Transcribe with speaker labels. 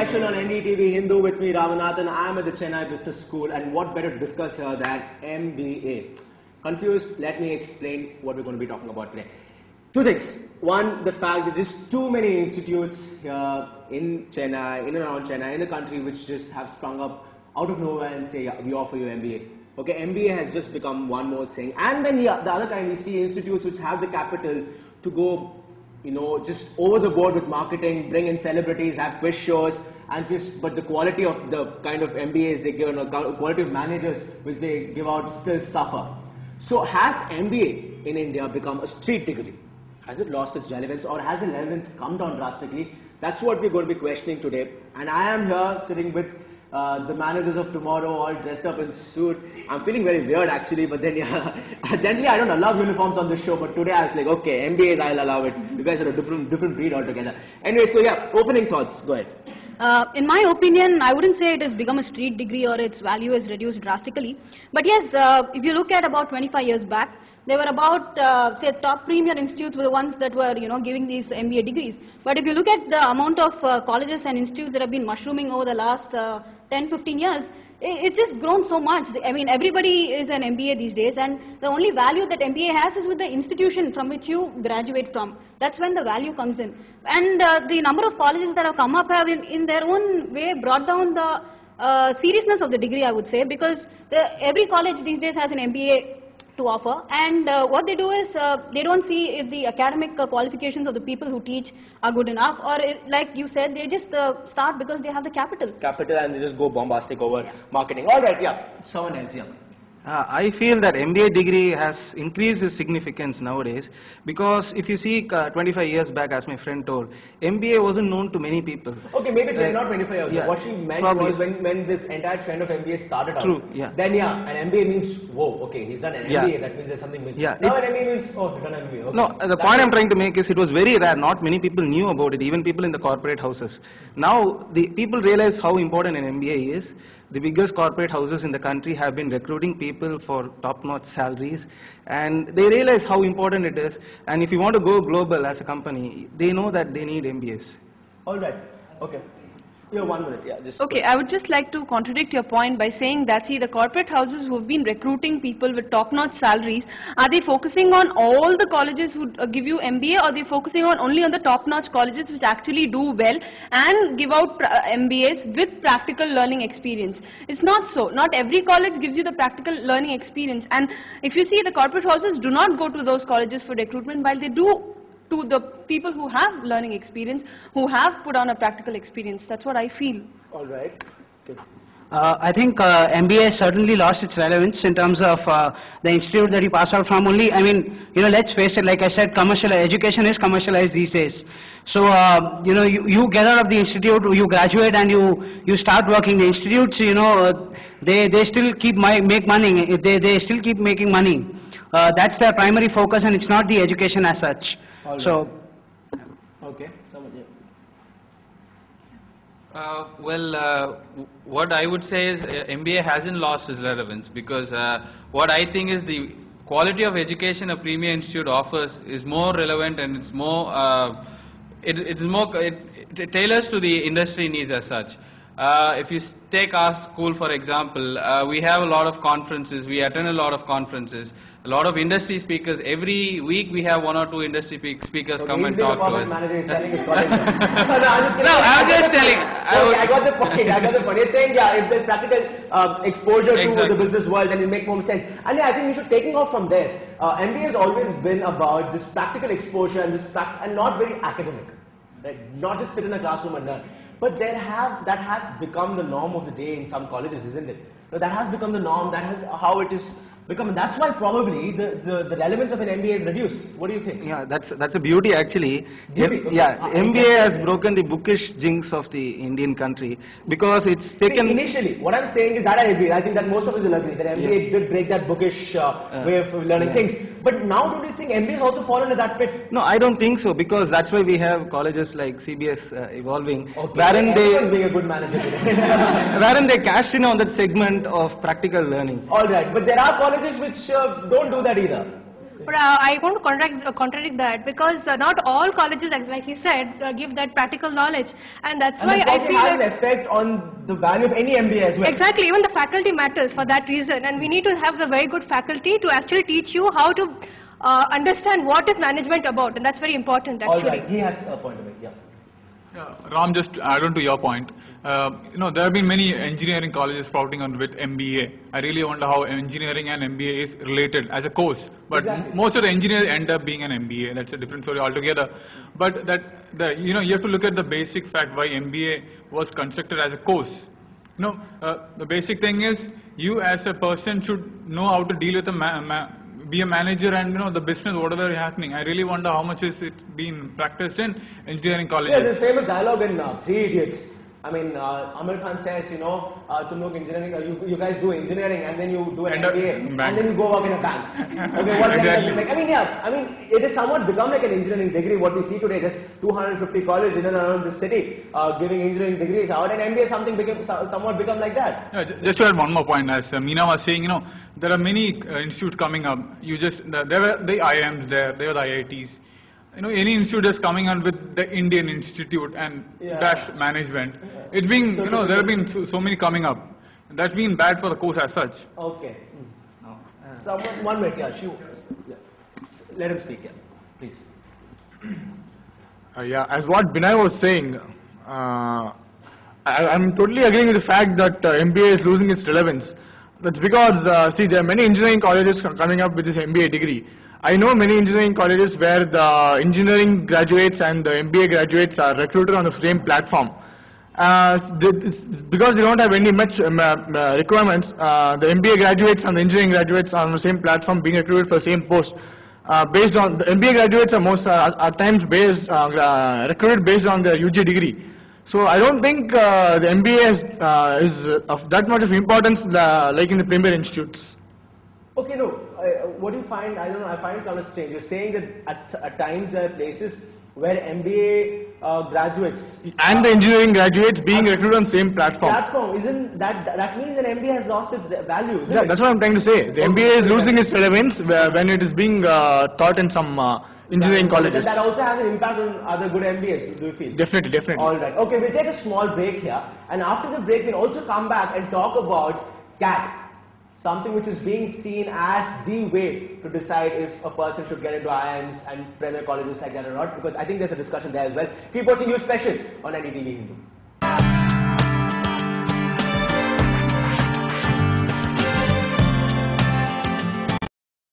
Speaker 1: session on NDTV Hindu with me, Ramanathan. I am at the Chennai Business School, and what better to discuss here than MBA? Confused? Let me explain what we're going to be talking about today. Two things. One, the fact that there's too many institutes here in Chennai, in and around Chennai, in the country, which just have sprung up out of nowhere and say, yeah, we offer you MBA. Okay, MBA has just become one more thing. And then the other kind, we see institutes which have the capital to go, just over the board with marketing, bring in celebrities, have quiz shows, and but the quality of the kind of MBAs they give, and the quality of managers which they give out still suffer. So has MBA in India become a street degree? Has it lost its relevance, or has the relevance come down drastically? That's what we're going to be questioning today. And I am here sitting with the managers of tomorrow, all dressed up in suit. I'm feeling very weird actually, but then generally I don't allow uniforms on this show, but today I was like, okay, MBAs I'll allow it. You guys are a different breed altogether. Anyway, so yeah, opening thoughts, go ahead.
Speaker 2: In my opinion, I wouldn't say it has become a street degree or its value has reduced drastically. But yes, if you look at about 25 years back, there were about, say, top premier institutes were the ones that were, giving these MBA degrees. But if you look at the amount of colleges and institutes that have been mushrooming over the last 10, 15 years, it's just grown so much. I mean, everybody is an MBA these days, and the only value that MBA has is with the institution from which you graduate from. That's when the value comes in. And the number of colleges that have come up have, in their own way, brought down the seriousness of the degree, I would say, because every college these days has an MBA to offer, and what they do is they don't see if the academic qualifications of the people who teach are good enough, or like you said, they just start because they have the capital.
Speaker 1: And they just go bombastic over marketing. All right, yeah. Someone else, yeah.
Speaker 3: I feel that MBA degree has increased its significance nowadays, because if you see 25 years back, as my friend told, MBA wasn't known to many people.
Speaker 1: Okay, maybe not 25 years. Yeah, what she meant was when this entire trend of MBA started out.
Speaker 3: True, yeah.
Speaker 1: Then an MBA means, whoa, okay, he's done an MBA, that means there's something big.
Speaker 3: Yeah,
Speaker 1: now an MBA means, oh, he's done an MBA. Okay.
Speaker 3: No, the point I'm trying to make is it was very rare. Not many people knew about it, even people in the corporate houses. Now, the people realize how important an MBA is. The biggest corporate houses in the country have been recruiting people for top-notch salaries, and they realize how important it is. And if you want to go global as a company, they know that they need MBAs.
Speaker 1: All right. Okay. You have 1 minute. Yeah.
Speaker 4: Okay, I would just like to contradict your point by saying that, see, the corporate houses who have been recruiting people with top-notch salaries, are they focusing on all the colleges who give you MBA, or are they focusing on only on the top-notch colleges which actually do well and give out MBAs with practical learning experience? It's not so. Not every college gives you the practical learning experience. And if you see, the corporate houses do not go to those colleges for recruitment, while they do to the people who have learning experience, who have put on a practical experience. That's what I feel.
Speaker 1: All right. Okay.
Speaker 5: I think MBA certainly lost its relevance in terms of the institute that you pass out from. Only, I mean, let's face it, like I said, commercial education is commercialized these days. So, you get out of the institute, you graduate, and you start working. The institutes, they still make money. They still keep making money. That's their primary focus, and it's not the education as such.
Speaker 1: Right.
Speaker 5: So,
Speaker 1: okay. Someone,
Speaker 6: what I would say is MBA hasn't lost its relevance, because what I think is the quality of education a premier institute offers is more relevant, and it's more it tailors to the industry needs as such. If you take our school, for example, we have a lot of conferences, we attend a lot of conferences, a lot of industry speakers. Every week we have 1 or 2 industry speakers come and talk to us.
Speaker 1: No, I'm just kidding.
Speaker 6: No, I'm just telling.
Speaker 1: I got the point. You're saying, if there's practical exposure to the business world, then it make more sense. And I think we should take off from there. MBA has always been about this practical exposure and not very academic. Right? Not just sit in a classroom and learn. But that has become the norm of the day in some colleges, isn't it? That has become the norm. That has how it is become. And that's why probably the relevance of an MBA is reduced. What do you think?
Speaker 3: Yeah, that's a beauty actually.
Speaker 1: Beauty?
Speaker 3: Yeah, MBA has broken the bookish jinx of the Indian country, because it's taken.
Speaker 1: See, initially, what I'm saying is that I agree. I think that most of us will agree that MBA did break that bookish way of learning things. But now, don't you think MBA has also fallen into that pit?
Speaker 3: No, I don't think so, because that's why we have colleges like CBS evolving,
Speaker 1: wherein being a good manager
Speaker 3: wherein they cashed in on that segment of practical learning.
Speaker 1: All right, but there are colleges which don't do that either.
Speaker 7: But I want to contradict that because not all colleges, like he said, give that practical knowledge, and that's why I feel
Speaker 1: has
Speaker 7: that
Speaker 1: an effect on the value of any MBA as well.
Speaker 7: exactly even the faculty matters for that reason, and we need to have the very good faculty to actually teach you how to understand what is management about, and that's very important actually.
Speaker 1: All right, he has a point of it. Yeah.
Speaker 8: Yeah, Ram, just to add on to your point, there have been many engineering colleges sprouting on with MBA. I really wonder how engineering and MBA is related as a course. But
Speaker 1: Exactly.
Speaker 8: most of the engineers end up being an MBA. That's a different story altogether. But you have to look at the basic fact why MBA was constructed as a course. The basic thing is you as a person should know how to deal with be a manager and the business, whatever is happening. I really wonder how much is it being practiced in engineering colleges.
Speaker 1: Yeah, there's a famous dialogue in Three Idiots. I mean, Amir Khan says, tum log engineering, you guys do engineering and then you do an
Speaker 8: End up
Speaker 1: MBA
Speaker 8: in
Speaker 1: and
Speaker 8: bank.
Speaker 1: then you go work in a bank. Okay, what's
Speaker 8: Exactly.
Speaker 1: like? I mean, it has somewhat become like an engineering degree. What we see today, just 250 colleges in and around the city giving engineering degrees out, and MBA somewhat become like that.
Speaker 8: Yeah, just to add one more point, as Meena was saying, there are many institutes coming up. There were the IIMs there were the IITs. Any institute is coming on with the Indian Institute and dash management. It's being, there have been so many coming up. That's been bad for the course as such.
Speaker 1: Okay. Someone, 1 minute, yeah, let him speak, yeah, please.
Speaker 9: As what Binay was saying, I'm totally agreeing with the fact that MBA is losing its relevance. That's because, there are many engineering colleges coming up with this MBA degree. I know many engineering colleges where the engineering graduates and the MBA graduates are recruited on the same platform. Because they don't have any much requirements, the MBA graduates and the engineering graduates are on the same platform being recruited for the same post. Based on the MBA graduates are at times recruited based on their UG degree. So I don't think the MBA is of that much of importance like in the premier institutes.
Speaker 1: Okay, no, what do you find, I don't know, I find it kind of strange. You're saying that at times there are places where MBA graduates
Speaker 9: and the engineering graduates being recruited on the same platform.
Speaker 1: Isn't that means an MBA has lost its value, isn't it?
Speaker 9: That's what I'm trying to say. The MBA is losing its relevance when it is being taught in some engineering colleges.
Speaker 1: That also has an impact on other good MBAs, do you feel?
Speaker 9: Definitely.
Speaker 1: All right. Okay, we'll take a small break here, and after the break we'll also come back and talk about CAT. Something which is being seen as the way to decide if a person should get into IIMs and premier colleges like that or not, because I think there's a discussion there as well. Keep watching News Special on NDTV Hindu.